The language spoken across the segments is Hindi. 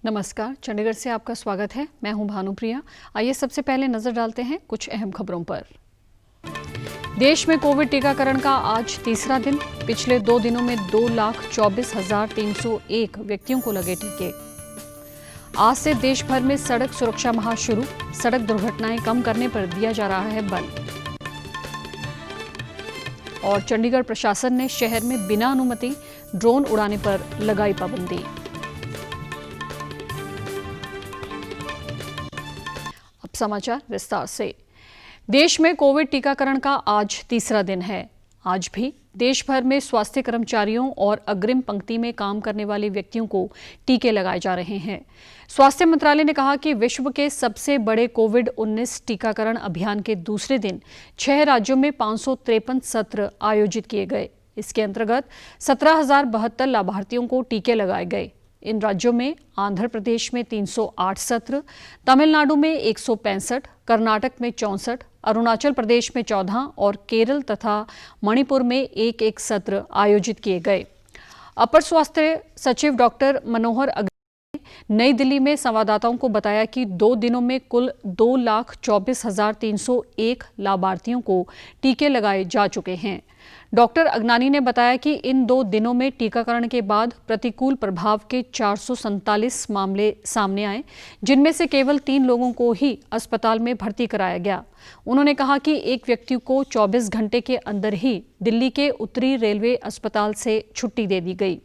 नमस्कार, चंडीगढ़ से आपका स्वागत है। मैं हूं भानुप्रिया। आइए सबसे पहले नजर डालते हैं कुछ अहम खबरों पर। देश में कोविड टीकाकरण का आज तीसरा दिन। पिछले 2 दिनों में 2,24,301 व्यक्तियों को लगे टीके। आज से देश भर में सड़क सुरक्षा माह शुरू। सड़क दुर्घटनाएं कम करने पर दिया जा रहा है बल। और चंडीगढ़ प्रशासन ने शहर में बिना अनुमति ड्रोन उड़ाने पर लगाई पाबंदी। अब समाचार विस्तार से। देश में कोविड टीकाकरण का आज तीसरा दिन है। आज भी देश भर में स्वास्थ्य कर्मचारियों और अग्रिम पंक्ति में काम करने वाले व्यक्तियों को टीके लगाए जा रहे हैं। स्वास्थ्य मंत्रालय ने कहा कि विश्व के सबसे बड़े कोविड-19 टीकाकरण अभियान के दूसरे दिन 6 राज्यों में 553 सत्र आयोजित किए गए। इसके अंतर्गत 17,072 लाभार्थियों को टीके लगाए गए। इन राज्यों में आंध्र प्रदेश में 308 सत्र, तमिलनाडु में 165, कर्नाटक में 64, अरुणाचल प्रदेश में 14 और केरल तथा मणिपुर में एक सत्र आयोजित किए गए। अपर स्वास्थ्य सचिव डॉक्टर मनोहर अग्रवाल ने नई दिल्ली में संवाददाताओं को बताया कि 2 दिनों में कुल 2,24,301 लाभार्थियों को टीके लगाए जा चुके हैं। डॉक्टर अगनानी ने बताया कि इन 2 दिनों में टीकाकरण के बाद प्रतिकूल प्रभाव के 447 मामले सामने आए, जिनमें से केवल 3 लोगों को ही अस्पताल में भर्ती कराया गया। उन्होंने कहा कि एक व्यक्ति को 24 घंटे के अंदर ही दिल्ली के उत्तरी रेलवे अस्पताल से छुट्टी दे दी गई।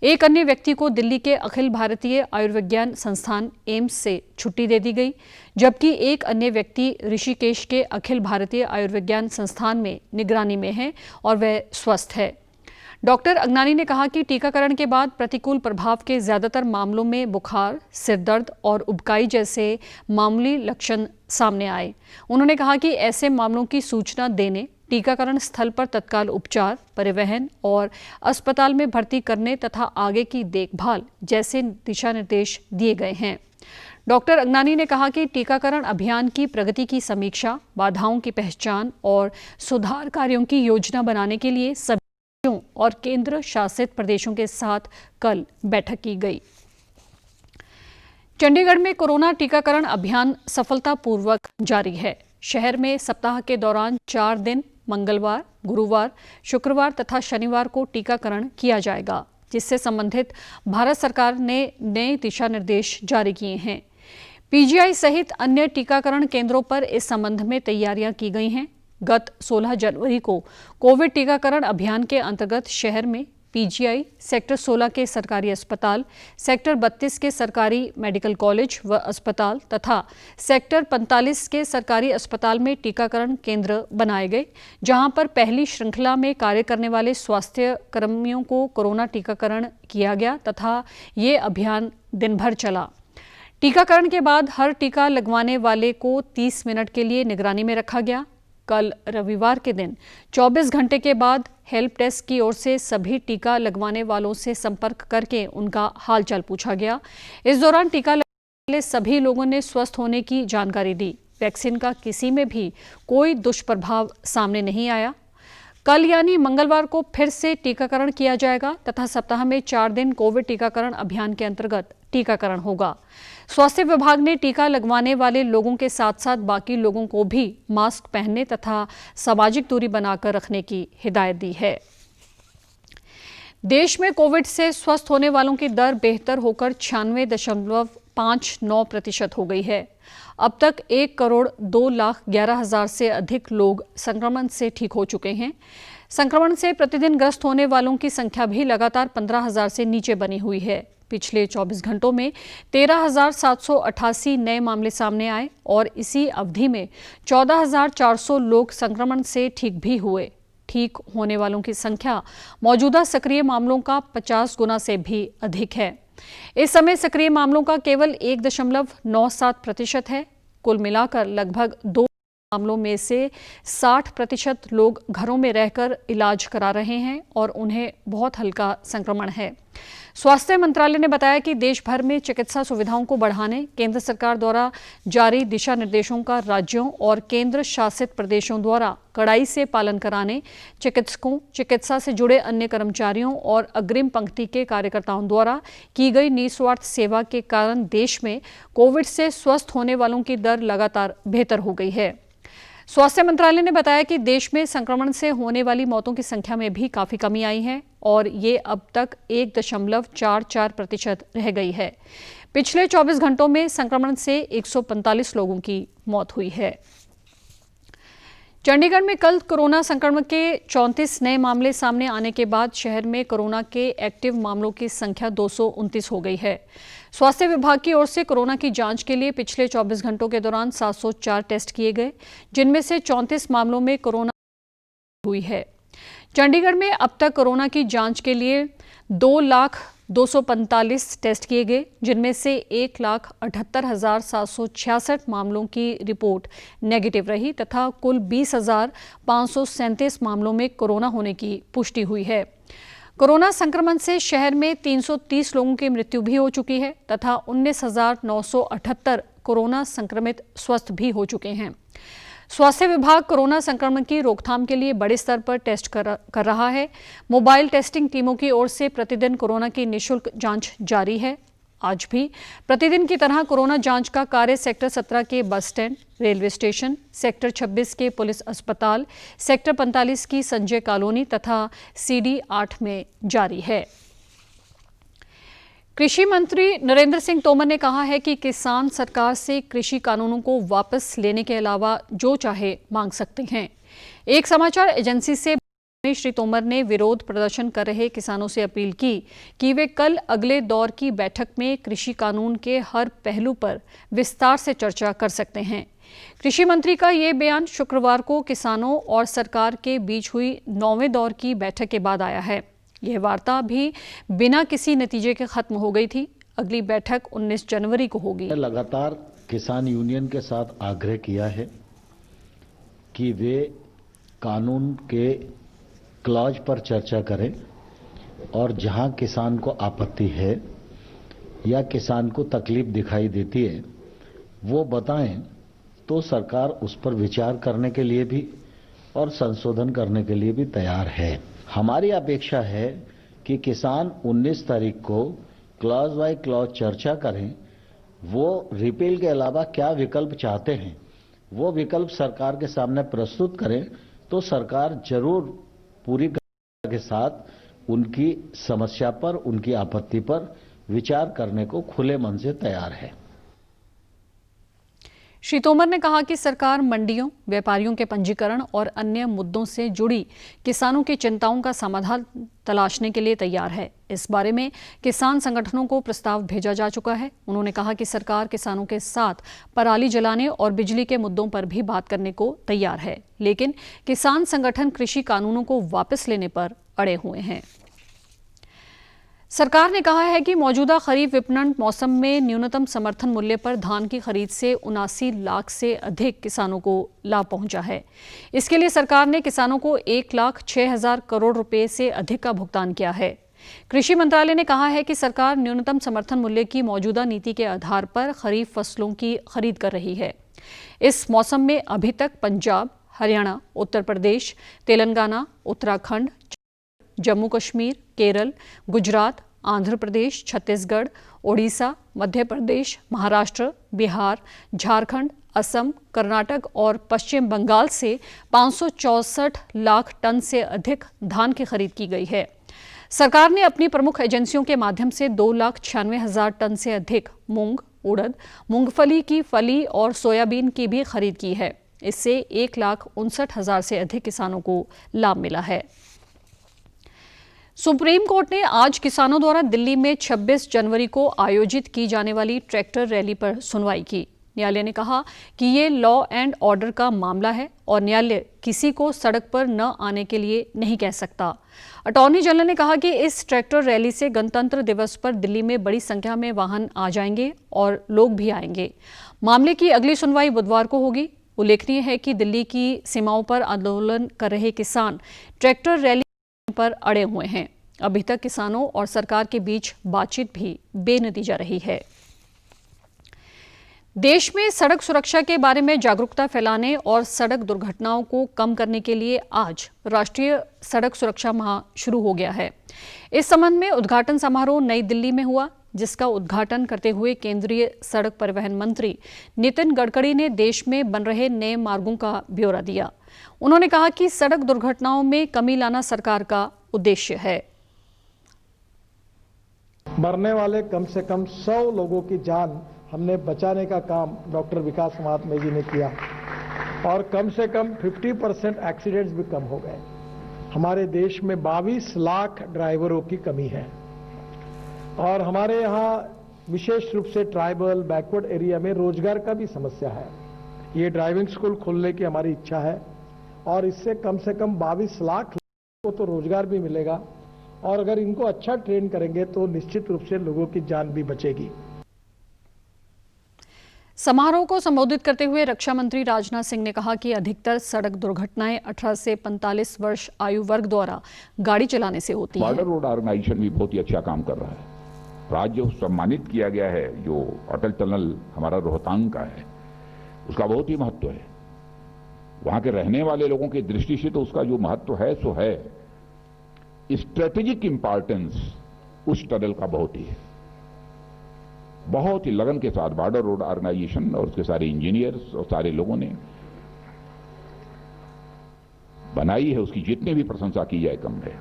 एक अन्य व्यक्ति को दिल्ली के अखिल भारतीय आयुर्विज्ञान संस्थान एम्स से छुट्टी दे दी गई, जबकि एक अन्य व्यक्ति ऋषिकेश के अखिल भारतीय आयुर्विज्ञान संस्थान में निगरानी में है और वह स्वस्थ है। डॉक्टर अगनानी ने कहा कि टीकाकरण के बाद प्रतिकूल प्रभाव के ज्यादातर मामलों में बुखार, सिरदर्द और उबकाई जैसे मामूली लक्षण सामने आए। उन्होंने कहा कि ऐसे मामलों की सूचना देने, टीकाकरण स्थल पर तत्काल उपचार, परिवहन और अस्पताल में भर्ती करने तथा आगे की देखभाल जैसे दिशा निर्देश दिए गए हैं। डॉक्टर अगनानी ने कहा कि टीकाकरण अभियान की प्रगति की समीक्षा, बाधाओं की पहचान और सुधार कार्यों की योजना बनाने के लिए सभी राज्यों और केंद्र शासित प्रदेशों के साथ कल बैठक की गई। चंडीगढ़ में कोरोना टीकाकरण अभियान सफलतापूर्वक जारी है। शहर में सप्ताह के दौरान 4 दिन मंगलवार, गुरुवार, शुक्रवार तथा शनिवार को टीकाकरण किया जाएगा, जिससे संबंधित भारत सरकार ने नए दिशा निर्देश जारी किए हैं। पीजीआई सहित अन्य टीकाकरण केंद्रों पर इस संबंध में तैयारियां की गई हैं। गत 16 जनवरी को कोविड टीकाकरण अभियान के अंतर्गत शहर में पीजीआई, सेक्टर 16 के सरकारी अस्पताल, सेक्टर 32 के सरकारी मेडिकल कॉलेज व अस्पताल तथा सेक्टर 45 के सरकारी अस्पताल में टीकाकरण केंद्र बनाए गए, जहां पर पहली श्रृंखला में कार्य करने वाले स्वास्थ्य कर्मियों को कोरोना टीकाकरण किया गया तथा ये अभियान दिन भर चला। टीकाकरण के बाद हर टीका लगवाने वाले को 30 मिनट के लिए निगरानी में रखा गया। कल रविवार के दिन 24 घंटे के बाद हेल्प डेस्क की ओर से सभी टीका लगवाने वालों से संपर्क करके उनका हालचाल पूछा गया। इस दौरान टीका लगवाने वाले सभी लोगों ने स्वस्थ होने की जानकारी दी। वैक्सीन का किसी में भी कोई दुष्प्रभाव सामने नहीं आया। कल यानी मंगलवार को फिर से टीकाकरण किया जाएगा तथा सप्ताह में 4 दिन कोविड टीकाकरण अभियान के अंतर्गत टीकाकरण होगा। स्वास्थ्य विभाग ने टीका लगवाने वाले लोगों के साथ साथ बाकी लोगों को भी मास्क पहनने तथा सामाजिक दूरी बनाकर रखने की हिदायत दी है। देश में कोविड से स्वस्थ होने वालों की दर बेहतर होकर 96.59% हो गई है। अब तक 1,02,11,000 से अधिक लोग संक्रमण से ठीक हो चुके हैं। संक्रमण से प्रतिदिन ग्रस्त होने वालों की संख्या भी लगातार 15,000 से नीचे बनी हुई है। पिछले 24 घंटों में 13,788 नए मामले सामने आए और इसी अवधि में 14,400 लोग संक्रमण से ठीक भी हुए। ठीक होने वालों की संख्या मौजूदा सक्रिय मामलों का 50 गुना से भी अधिक है। इस समय सक्रिय मामलों का केवल 1.97% है। कुल मिलाकर लगभग 2 मामलों में से 60% लोग घरों में रहकर इलाज करा रहे हैं और उन्हें बहुत हल्का संक्रमण है। स्वास्थ्य मंत्रालय ने बताया कि देश भर में चिकित्सा सुविधाओं को बढ़ाने केंद्र सरकार द्वारा जारी दिशा निर्देशों का राज्यों और केंद्र शासित प्रदेशों द्वारा कड़ाई से पालन कराने, चिकित्सकों, चिकित्सा से जुड़े अन्य कर्मचारियों और अग्रिम पंक्ति के कार्यकर्ताओं द्वारा की गई निस्वार्थ सेवा के कारण देश में कोविड से स्वस्थ होने वालों की दर लगातार बेहतर हो गई है। स्वास्थ्य मंत्रालय ने बताया कि देश में संक्रमण से होने वाली मौतों की संख्या में भी काफी कमी आई है और ये अब तक 1.44% रह गई है। पिछले 24 घंटों में संक्रमण से 145 लोगों की मौत हुई है। चंडीगढ़ में कल कोरोना संक्रमण के 34 नए मामले सामने आने के बाद शहर में कोरोना के एक्टिव मामलों की संख्या 229 हो गई है। स्वास्थ्य विभाग की ओर से कोरोना की जांच के लिए पिछले 24 घंटों के दौरान 704 टेस्ट किए गए, जिनमें से 34 मामलों में कोरोना हुई है। चंडीगढ़ में अब तक कोरोना की जांच के लिए 2,245 टेस्ट किए गए, जिनमें से 1,78,766 मामलों की रिपोर्ट नेगेटिव रही तथा कुल 20,537 मामलों में कोरोना होने की पुष्टि हुई है। कोरोना संक्रमण से शहर में 330 लोगों की मृत्यु भी हो चुकी है तथा 19,978 कोरोना संक्रमित स्वस्थ भी हो चुके हैं। स्वास्थ्य विभाग कोरोना संक्रमण की रोकथाम के लिए बड़े स्तर पर टेस्ट कर रहा है। मोबाइल टेस्टिंग टीमों की ओर से प्रतिदिन कोरोना की निःशुल्क जांच जारी है। आज भी प्रतिदिन की तरह कोरोना जांच का कार्य सेक्टर 17 के bus stand, railway station, sector 26 के पुलिस अस्पताल, सेक्टर 45 की संजय कॉलोनी तथा CD 8 में जारी है। कृषि मंत्री नरेंद्र सिंह तोमर ने कहा है कि किसान सरकार से कृषि कानूनों को वापस लेने के अलावा जो चाहे मांग सकते हैं। एक समाचार एजेंसी से श्री तोमर ने विरोध प्रदर्शन कर रहे किसानों से अपील की कि वे कल अगले दौर की बैठक में कृषि कानून के हर पहलू पर विस्तार से चर्चा कर सकते हैं। कृषि मंत्री का ये बयान शुक्रवार को किसानों और सरकार के बीच हुई 9वें दौर की बैठक के बाद आया है। यह वार्ता भी बिना किसी नतीजे के खत्म हो गई थी। अगली बैठक 19 जनवरी को होगी। लगातार किसान यूनियन के साथ आग्रह किया है कि वे कानून के क्लॉज पर चर्चा करें और जहां किसान को आपत्ति है या किसान को तकलीफ दिखाई देती है वो बताएं, तो सरकार उस पर विचार करने के लिए भी और संशोधन करने के लिए भी तैयार है। हमारी अपेक्षा है कि किसान 19 तारीख को क्लॉज बाय क्लॉज चर्चा करें, वो रिपील के अलावा क्या विकल्प चाहते हैं वो विकल्प सरकार के सामने प्रस्तुत करें, तो सरकार जरूर पूरी के साथ उनकी समस्या पर, उनकी आपत्ति पर विचार करने को खुले मन से तैयार है। श्री तोमर ने कहा कि सरकार मंडियों, व्यापारियों के पंजीकरण और अन्य मुद्दों से जुड़ी किसानों की चिंताओं का समाधान तलाशने के लिए तैयार है। इस बारे में किसान संगठनों को प्रस्ताव भेजा जा चुका है। उन्होंने कहा कि सरकार किसानों के साथ पराली जलाने और बिजली के मुद्दों पर भी बात करने को तैयार है, लेकिन किसान संगठन कृषि कानूनों को वापस लेने पर अड़े हुए हैं। सरकार ने कहा है कि मौजूदा खरीफ विपणन मौसम में न्यूनतम समर्थन मूल्य पर धान की खरीद से 79 लाख से अधिक किसानों को लाभ पहुंचा है। इसके लिए सरकार ने किसानों को 1,06,000 करोड़ रुपए से अधिक का भुगतान किया है। कृषि मंत्रालय ने कहा है कि सरकार न्यूनतम समर्थन मूल्य की मौजूदा नीति के आधार पर खरीफ फसलों की खरीद कर रही है। इस मौसम में अभी तक पंजाब, हरियाणा, उत्तर प्रदेश, तेलंगाना, उत्तराखंड, जम्मू कश्मीर, केरल, गुजरात, आंध्र प्रदेश, छत्तीसगढ़, ओडिशा, मध्य प्रदेश, महाराष्ट्र, बिहार, झारखंड, असम, कर्नाटक और पश्चिम बंगाल से 564 लाख टन से अधिक धान की खरीद की गई है। सरकार ने अपनी प्रमुख एजेंसियों के माध्यम से 2,96,000 टन से अधिक मूंग, उड़द, मूंगफली की फली और सोयाबीन की भी खरीद की है। इससे 1,59,000 से अधिक किसानों को लाभ मिला है। सुप्रीम कोर्ट ने आज किसानों द्वारा दिल्ली में 26 जनवरी को आयोजित की जाने वाली ट्रैक्टर रैली पर सुनवाई की। न्यायालय ने कहा कि ये लॉ एंड ऑर्डर का मामला है और न्यायालय किसी को सड़क पर न आने के लिए नहीं कह सकता। अटॉर्नी जनरल ने कहा कि इस ट्रैक्टर रैली से गणतंत्र दिवस पर दिल्ली में बड़ी संख्या में वाहन आ जाएंगे और लोग भी आएंगे। मामले की अगली सुनवाई बुधवार को होगी। उल्लेखनीय है कि दिल्ली की सीमाओं पर आंदोलन कर रहे किसान ट्रैक्टर रैली पर अड़े हुए हैं। अभी तक किसानों और सरकार के बीच बातचीत भी बेनतीजा रही है। देश में सड़क सुरक्षा के बारे में जागरूकता फैलाने और सड़क दुर्घटनाओं को कम करने के लिए आज राष्ट्रीय सड़क सुरक्षा माह शुरू हो गया है। इस संबंध में उद्घाटन समारोह नई दिल्ली में हुआ, जिसका उद्घाटन करते हुए केंद्रीय सड़क परिवहन मंत्री नितिन गडकरी ने देश में बन रहे नए मार्गों का ब्यौरा दिया। उन्होंने कहा कि सड़क दुर्घटनाओं में कमी लाना सरकार का उद्देश्य है। मरने वाले कम से कम 100 लोगों की जान हमने बचाने का काम डॉक्टर विकास महात्मे जी ने किया और कम से कम 50% एक्सीडेंट्स भी कम हो गए। हमारे देश में 22 लाख ड्राइवरों की कमी है और हमारे यहाँ विशेष रूप से ट्राइबल बैकवर्ड एरिया में रोजगार का भी समस्या है। ये ड्राइविंग स्कूल खोलने की हमारी इच्छा है और इससे कम से कम 22 लाख लोगों को तो रोजगार भी मिलेगा और अगर इनको अच्छा ट्रेन करेंगे तो निश्चित रूप से लोगों की जान भी बचेगी। समारोह को संबोधित करते हुए रक्षा मंत्री राजनाथ सिंह ने कहा कि अधिकतर सड़क दुर्घटनाएं 18 से 45 वर्ष आयु वर्ग द्वारा गाड़ी चलाने से होती हैं। बॉर्डर रोड ऑर्गेनाइजेशन भी बहुत ही अच्छा काम कर रहा है। राज्य सम्मानित किया गया है जो अटल टनल हमारा रोहतांग का है, उसका बहुत ही महत्व है। वहां के रहने वाले लोगों की दृष्टि से तो उसका जो महत्व है सो है। स्ट्रेटेजिक इंपॉर्टेंस उस टनल का बहुत ही है। बहुत ही लगन के साथ बॉर्डर रोड ऑर्गेनाइजेशन और उसके सारे इंजीनियर्स और सारे लोगों ने बनाई है, उसकी जितनी भी प्रशंसा की जाए कम है।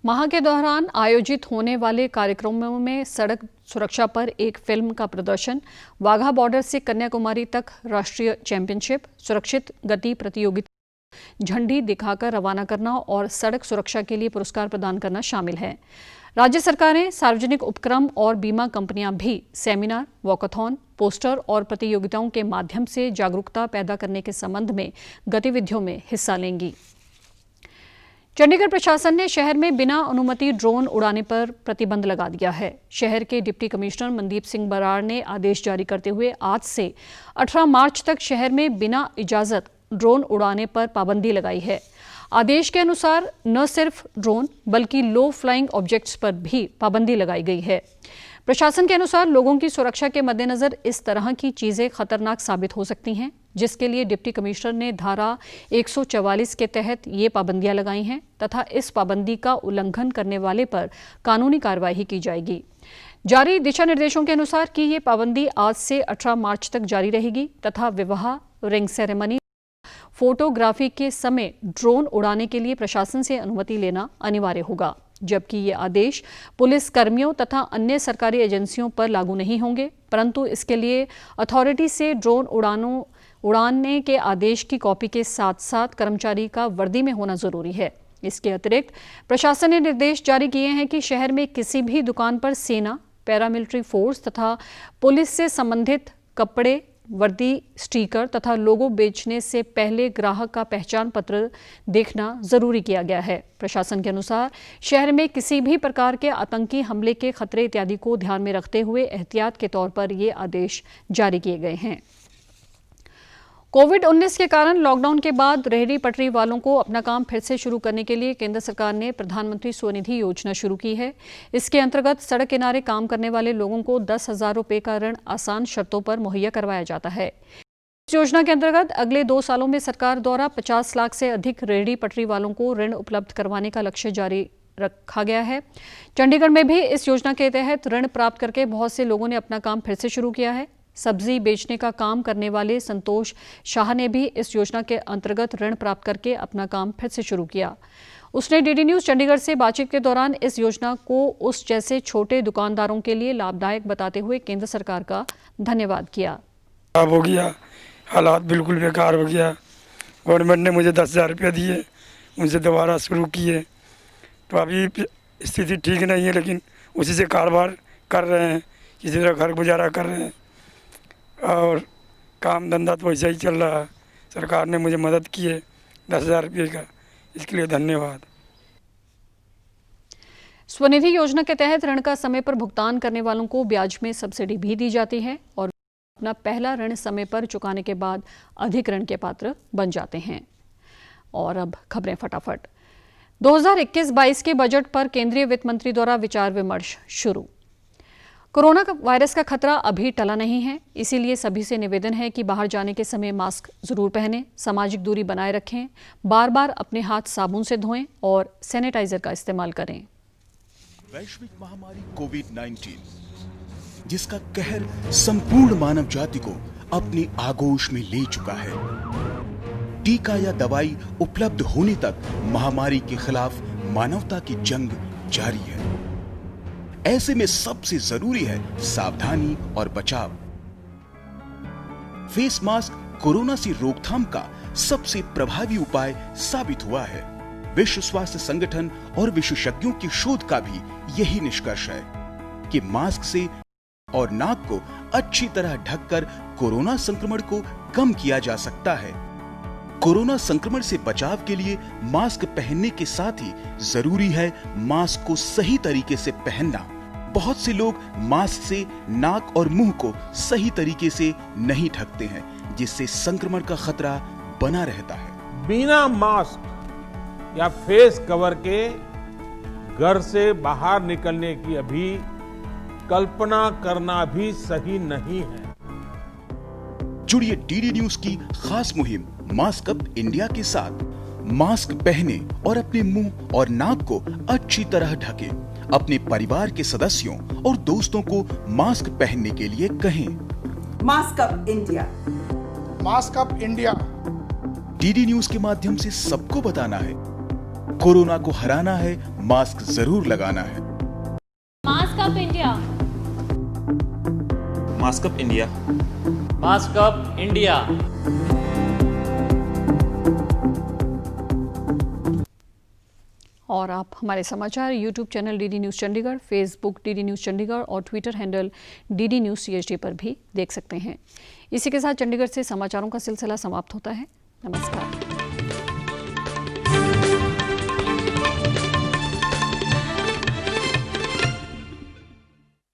माह के दौरान आयोजित होने वाले कार्यक्रमों में सड़क सुरक्षा पर एक फिल्म का प्रदर्शन, वाघा बॉर्डर से कन्याकुमारी तक राष्ट्रीय चैंपियनशिप, सुरक्षित गति प्रतियोगिता, झंडी दिखाकर रवाना करना और सड़क सुरक्षा के लिए पुरस्कार प्रदान करना शामिल है। राज्य सरकारें, सार्वजनिक उपक्रम और बीमा कंपनियां भी सेमिनार, वॉकथॉन, पोस्टर और प्रतियोगिताओं के माध्यम से जागरूकता पैदा करने के संबंध में गतिविधियों में हिस्सा लेंगी। चंडीगढ़ प्रशासन ने शहर में बिना अनुमति ड्रोन उड़ाने पर प्रतिबंध लगा दिया है। शहर के डिप्टी कमिश्नर मनदीप सिंह बराड़ ने आदेश जारी करते हुए आज से 18 मार्च तक शहर में बिना इजाजत ड्रोन उड़ाने पर पाबंदी लगाई है। आदेश के अनुसार न सिर्फ ड्रोन बल्कि लो फ्लाइंग ऑब्जेक्ट्स पर भी पाबंदी लगाई गई है। प्रशासन के अनुसार लोगों की सुरक्षा के मद्देनजर इस तरह की चीजें खतरनाक साबित हो सकती हैं, जिसके लिए डिप्टी कमिश्नर ने धारा 144 के तहत ये पाबंदियां लगाई हैं तथा इस पाबंदी का उल्लंघन करने वाले पर कानूनी कार्रवाई की जाएगी। जारी दिशा निर्देशों के अनुसार कि ये पाबंदी आज से 18 मार्च तक जारी रहेगी तथा विवाह, रिंग सेरेमनी, फोटोग्राफी के समय ड्रोन उड़ाने के लिए प्रशासन से अनुमति लेना अनिवार्य होगा, जबकि ये आदेश पुलिस कर्मियों तथा अन्य सरकारी एजेंसियों पर लागू नहीं होंगे, परंतु इसके लिए अथॉरिटी से ड्रोन उड़ाने के आदेश की कॉपी के साथ साथ कर्मचारी का वर्दी में होना जरूरी है। इसके अतिरिक्त प्रशासन ने निर्देश जारी किए हैं कि शहर में किसी भी दुकान पर सेना, पैरामिलिट्री फोर्स तथा पुलिस से संबंधित कपड़े, वर्दी, स्टिकर तथा लोगो बेचने से पहले ग्राहक का पहचान पत्र देखना जरूरी किया गया है। प्रशासन के अनुसार शहर में किसी भी प्रकार के आतंकी हमले के खतरे इत्यादि को ध्यान में रखते हुए एहतियात के तौर पर ये आदेश जारी किए गए हैं। कोविड-19 के कारण लॉकडाउन के बाद रेहड़ी पटरी वालों को अपना काम फिर से शुरू करने के लिए केंद्र सरकार ने प्रधानमंत्री स्वनिधि योजना शुरू की है। इसके अंतर्गत सड़क किनारे काम करने वाले लोगों को 10,000 रुपये का ऋण आसान शर्तों पर मुहैया करवाया जाता है। इस योजना के अंतर्गत अगले 2 सालों में सरकार द्वारा 50 लाख से अधिक रेहड़ी पटरी वालों को ऋण उपलब्ध करवाने का लक्ष्य जारी रखा गया है। चंडीगढ़ में भी इस योजना के तहत ऋण प्राप्त करके बहुत से लोगों ने अपना काम फिर से शुरू किया है। सब्जी बेचने का काम करने वाले संतोष शाह ने भी इस योजना के अंतर्गत ऋण प्राप्त करके अपना काम फिर से शुरू किया। उसने डीडी न्यूज चंडीगढ़ से बातचीत के दौरान इस योजना को उस जैसे छोटे दुकानदारों के लिए लाभदायक बताते हुए केंद्र सरकार का धन्यवाद किया। हो गया, हालात बिल्कुल बेकार हो गया। गवर्नमेंट ने मुझे 10,000 रुपये दिए, उनसे दोबारा शुरू किए, तो अभी स्थिति ठीक नहीं है, लेकिन उसी से कारोबार कर रहे हैं, किसी तरह घर गुजारा कर रहे हैं और काम धंधा तो वैसा ही चल रहा है। सरकार ने मुझे मदद की है 10,000 रुपये का, इसके लिए धन्यवाद। स्वनिधि योजना के तहत ऋण का समय पर भुगतान करने वालों को ब्याज में सब्सिडी भी दी जाती है और अपना पहला ऋण समय पर चुकाने के बाद अधिक ऋण के पात्र बन जाते हैं। और अब खबरें फटाफट। 2021-22 के बजट पर केंद्रीय वित्त मंत्री द्वारा विचार विमर्श शुरू। कोरोना वायरस का खतरा अभी टला नहीं है, इसीलिए सभी से निवेदन है कि बाहर जाने के समय मास्क जरूर पहनें, सामाजिक दूरी बनाए रखें, बार बार अपने हाथ साबुन से धोएं और सैनिटाइजर का इस्तेमाल करें। वैश्विक महामारी कोविड-19, जिसका कहर संपूर्ण मानव जाति को अपनी आगोश में ले चुका है। टीका या दवाई उपलब्ध होने तक महामारी के खिलाफ मानवता की जंग जारी है। ऐसे में सबसे जरूरी है सावधानी और बचाव। फेस मास्क कोरोना से रोकथाम का सबसे प्रभावी उपाय साबित हुआ है। विश्व स्वास्थ्य संगठन और विशेषज्ञों की शोध का भी यही निष्कर्ष है कि मास्क से और नाक को अच्छी तरह ढककर कोरोना संक्रमण को कम किया जा सकता है। कोरोना संक्रमण से बचाव के लिए मास्क पहनने के साथ ही जरूरी है मास्क को सही तरीके से पहनना। बहुत से लोग मास्क से नाक और मुंह को सही तरीके से नहीं ढकते हैं, जिससे संक्रमण का खतरा बना रहता है। बिना मास्क या फेस कवर के घर से बाहर निकलने की अभी कल्पना करना भी सही नहीं है। जुड़िए डीडी न्यूज की खास मुहिम मास्क अप इंडिया के साथ। मास्क पहने और अपने मुंह और नाक को अच्छी तरह ढकें। अपने परिवार के सदस्यों और दोस्तों को मास्क पहनने के लिए कहें। Mask up India, mask up India. DD news के माध्यम से सबको बताना है, कोरोना को हराना है, मास्क जरूर लगाना है। Mask up India, mask up India, mask up India. और आप हमारे समाचार YouTube channel DD news Chandigarh, Facebook DD news Chandigarh और Twitter handle DD news CHD पर भी देख सकते हैं। इसी के साथ चंडीगढ़ से समाचारों का सिलसिला समाप्त होता है। नमस्कार।